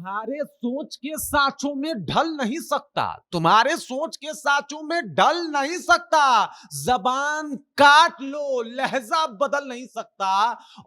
तुम्हारे सोच के साँचों में ढल नहीं सकता, तुम्हारे सोच के साँचों में ढल नहीं सकता। ज़बान काट लो, लहज़ा बदल नहीं सकता।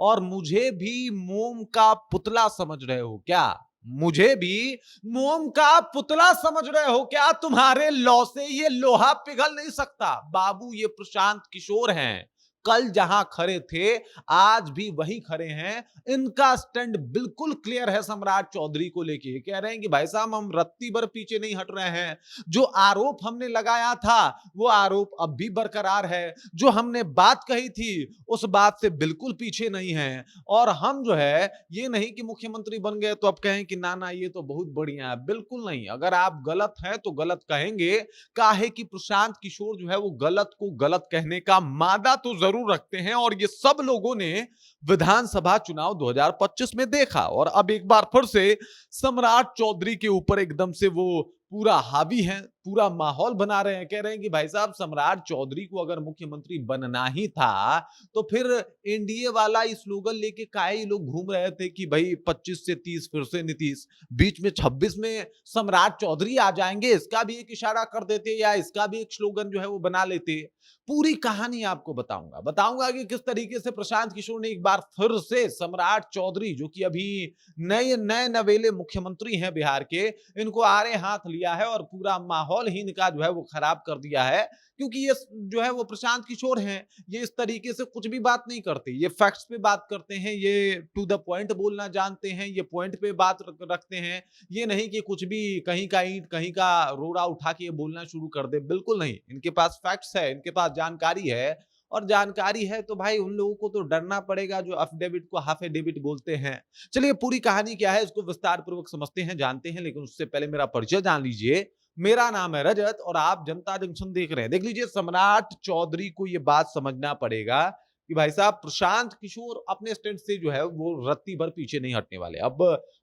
और मुझे भी मोम का पुतला समझ रहे हो क्या? मुझे भी मोम का पुतला समझ रहे हो क्या? तुम्हारे लौ से ये लोहा पिघल नहीं सकता। बाबू, ये प्रशांत किशोर हैं। कल जहां खड़े थे, आज भी वही खड़े हैं। इनका स्टैंड बिल्कुल क्लियर है सम्राट चौधरी को लेके। कह रहे हैं कि भाई साहब, हम रत्ती भर पीछे नहीं हट रहे हैं। जो आरोप हमने लगाया था, वो आरोप अब भी बरकरार है। जो हमने बात कही थी, उस बात से बिल्कुल पीछे नहीं है। और हम जो है, ये नहीं कि मुख्यमंत्री बन गए तो अब कहें कि ना ना ये तो बहुत बढ़िया है। बिल्कुल नहीं। अगर आप गलत हैं तो गलत कहेंगे। काहे कि प्रशांत किशोर जो है, वो गलत को गलत कहने का मादा तो जरूर रखते हैं। और ये सब लोगों ने विधानसभा चुनाव 2025 में देखा। और अब एक बार फिर से सम्राट चौधरी के ऊपर एकदम से वो पूरा हावी है, पूरा माहौल बना रहे हैं। कह रहे हैं कि भाई साहब, सम्राट चौधरी को अगर मुख्यमंत्री बनना ही था, तो फिर एनडीए वाला स्लोगन लेके काहे लोग घूम रहे थे कि भाई 25 से 30 फिर से नीतीश, बीच में 26 में सम्राट चौधरी आ जाएंगे, इसका भी एक इशारा कर देते या इसका भी एक स्लोगन जो है वो बना लेते। पूरी कहानी आपको बताऊंगा कि किस तरीके से प्रशांत किशोर ने एक बार फिर से सम्राट चौधरी, जो कि अभी नए नए नवेले मुख्यमंत्री हैं बिहार के, इनको आड़े हाथ लिया है और पूरा माहौल ही इनका जो है वो खराब कर दिया है। क्योंकि ये जो है वो प्रशांत किशोर हैं, ये इस तरीके से कुछ भी बात नहीं करते। ये फैक्ट्स पे बात करते हैं, ये टू द पॉइंट बोलना जानते हैं, ये पॉइंट पे बात रखते हैं। ये नहीं कि कुछ भी कहीं का ईंट कहीं का रोड़ा उठा के ये बोलना शुरू कर दे। बिल्कुल नहीं। इनके पास फैक्ट्स है, इनके पास जानकारी है। और जानकारी है तो भाई उन लोगों को तो डरना पड़ेगा जो अफिडेविट को हाफ एडेविट बोलते हैं। चलिए, पूरी कहानी क्या है इसको विस्तार पूर्वक समझते हैं, जानते हैं। लेकिन उससे पहले मेरा परिचय जान लीजिए। मेरा नाम है रजत और आप जनता जंक्शन देख रहे हैं। देख लीजिए, सम्राट चौधरी को यह बात समझना पड़ेगा कि भाई साहब, प्रशांत किशोर अपने स्टैंड से जो है वो रत्ती भर पीछे नहीं हटने वाले। अब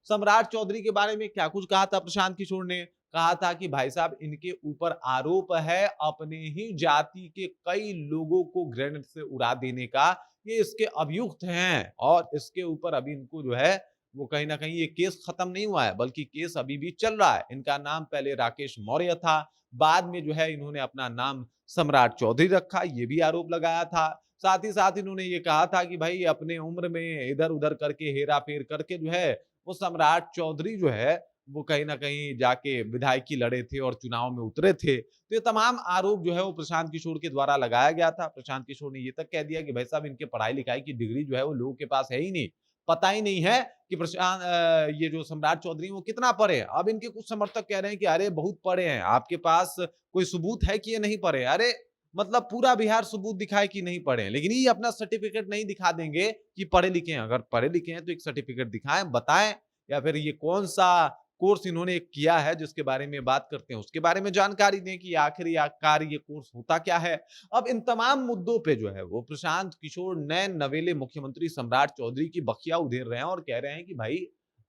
सम्राट चौधरी के बारे में क्या कुछ कहा था प्रशांत किशोर ने? कहा था कि भाई साहब, इनके ऊपर आरोप है अपने ही जाति के कई लोगों को ग्रेनेड से उड़ा देने का। ये इसके अभियुक्त हैं और इसके ऊपर अभी इनको जो है वो कहीं ना कहीं ये केस खत्म नहीं हुआ है, बल्कि केस अभी भी चल रहा है। इनका नाम पहले राकेश मौर्य था, बाद में जो है इन्होंने अपना नाम सम्राट चौधरी रखा, ये भी आरोप लगाया था। साथ ही साथ इन्होंने ये कहा था कि भाई अपने उम्र में इधर उधर करके हेरा फेर करके जो है वो सम्राट चौधरी जो है वो कहीं ना कहीं जाके विधायकी लड़े थे और चुनाव में उतरे थे। तो ये तमाम आरोप जो है वो प्रशांत किशोर के द्वारा लगाया गया था। प्रशांत किशोर ने ये तक कह दिया कि भाई साहब, इनके पढ़ाई लिखाई की डिग्री जो है वो लोगों के पास है ही नहीं, पता ही नहीं है कि ये जो सम्राट चौधरी वो कितना पढ़े हैं। अब इनके कुछ समर्थक कह रहे हैं कि अरे बहुत पढ़े हैं, आपके पास कोई सबूत है कि ये नहीं पढ़े? अरे मतलब पूरा बिहार सबूत दिखाए कि नहीं पढ़े हैं, लेकिन ये अपना सर्टिफिकेट नहीं दिखा देंगे कि पढ़े लिखे हैं। अगर पढ़े लिखे हैं तो एक सर्टिफिकेट दिखाएं, बताएं, या फिर ये कौन सा कोर्स इन्होंने किया है जिसके बारे में बात करते हैं उसके बारे में जानकारी दें कि आखिर ये कोर्स होता क्या है। अब इन तमाम मुद्दों पे जो है वो प्रशांत किशोर नए नवेले मुख्यमंत्री सम्राट चौधरी की बखिया उधेर रहे हैं और कह रहे हैं कि भाई,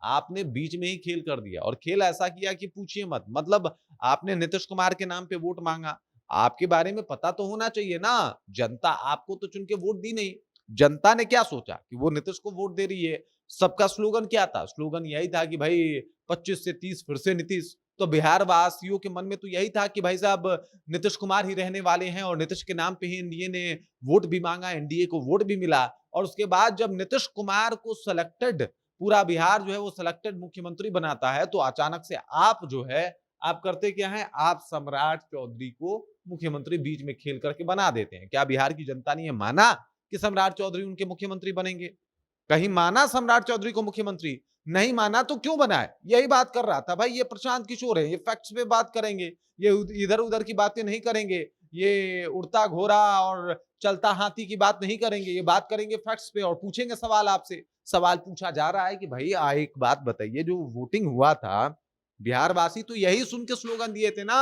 आपने बीच में ही खेल कर दिया और खेल ऐसा किया कि पूछिए मत। मतलब आपने नीतीश कुमार के नाम पे वोट मांगा, आपके बारे में पता तो होना चाहिए ना। जनता आपको तो चुन के वोट दी नहीं। जनता ने क्या सोचा कि वो नीतीश को वोट दे रही है। सबका स्लोगन क्या था? स्लोगन यही था कि भाई 25 से 30 फिर से नीतीश। तो बिहार वासियों के मन में तो यही था कि भाई साहब, नीतीश कुमार ही रहने वाले हैं और नीतीश के नाम पे ही एनडीए ने वोट भी मांगा, एनडीए को वोट भी मिला। और उसके बाद जब नीतीश कुमार को सिलेक्टेड, पूरा बिहार जो है वो सिलेक्टेड मुख्यमंत्री बनाता है, तो अचानक से आप जो है आप करते क्या है? आप सम्राट चौधरी को मुख्यमंत्री बीच में खेल करके बना देते हैं। क्या बिहार की जनता ने यह माना कि सम्राट चौधरी उनके मुख्यमंत्री बनेंगे? कहीं माना सम्राट चौधरी को मुख्यमंत्री? नहीं माना तो क्यों बनाए? यही बात कर रहा था भाई। ये प्रशांत किशोर है, ये फैक्ट्स पे बात करेंगे, ये इधर उधर की बातें नहीं करेंगे, ये उड़ता घोड़ा और चलता हाथी की बात नहीं करेंगे, ये बात करेंगे फैक्ट्स पे और पूछेंगे सवाल आपसे। सवाल पूछा जा रहा है कि भाई एक बात बताइए, जो वोटिंग हुआ था, बिहार वासी तो यही सुन के स्लोगन दिए थे ना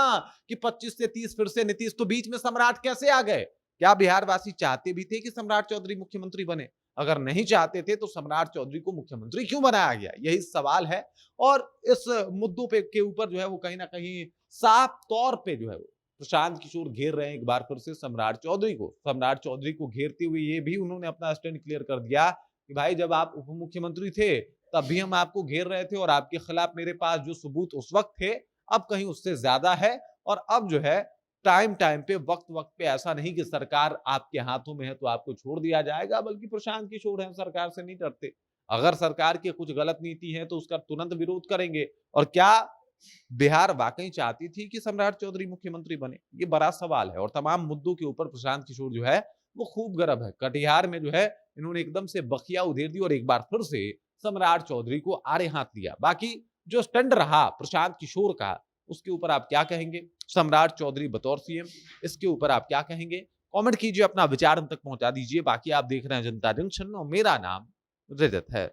कि 25 से 30 फिर से नीतीश। तो बीच में सम्राट कैसे आ गए? क्या बिहार वासी चाहते भी थे कि सम्राट चौधरी मुख्यमंत्री बने? अगर नहीं चाहते थे तो सम्राट चौधरी को मुख्यमंत्री क्यों बनाया गया? यही सवाल है। और इस मुद्दों पे के ऊपर जो है वो कहीं ना कहीं साफ तौर पे जो है वो प्रशांत किशोर घेर रहे हैं एक बार फिर से सम्राट चौधरी को। सम्राट चौधरी को घेरते हुए ये भी उन्होंने अपना स्टैंड क्लियर कर दिया कि भाई, जब आप उप मुख्यमंत्री थे तब भी हम आपको घेर रहे थे और आपके खिलाफ मेरे पास जो सबूत उस वक्त थे अब कहीं उससे ज्यादा है। और अब जो है टाइम टाइम पे वक्त वक्त पे ऐसा नहीं कि सरकार आपके हाथों में है तो आपको छोड़ दिया जाएगा, बल्कि प्रशांत किशोर हैं, सरकार से नहीं डरते। अगर सरकार की कुछ गलत नीति है तो उसका तुरंत विरोध करेंगे। और क्या बिहार वाकई चाहती थी कि सम्राट चौधरी मुख्यमंत्री बने? ये बड़ा सवाल है। और तमाम मुद्दों के ऊपर प्रशांत किशोर जो है वो खूब गर्म है। कटिहार में जो है इन्होंने एकदम से बखिया उधेड़ दी और एक बार फिर से सम्राट चौधरी को आड़े हाथ लिया। बाकी जो स्टंट रहा प्रशांत किशोर का, उसके ऊपर आप क्या कहेंगे? सम्राट चौधरी बतौर सीएम, इसके ऊपर आप क्या कहेंगे? कमेंट कीजिए, अपना विचार हम तक पहुंचा दीजिए। बाकी आप देख रहे हैं जनता जंक्शन और मेरा नाम रजत है।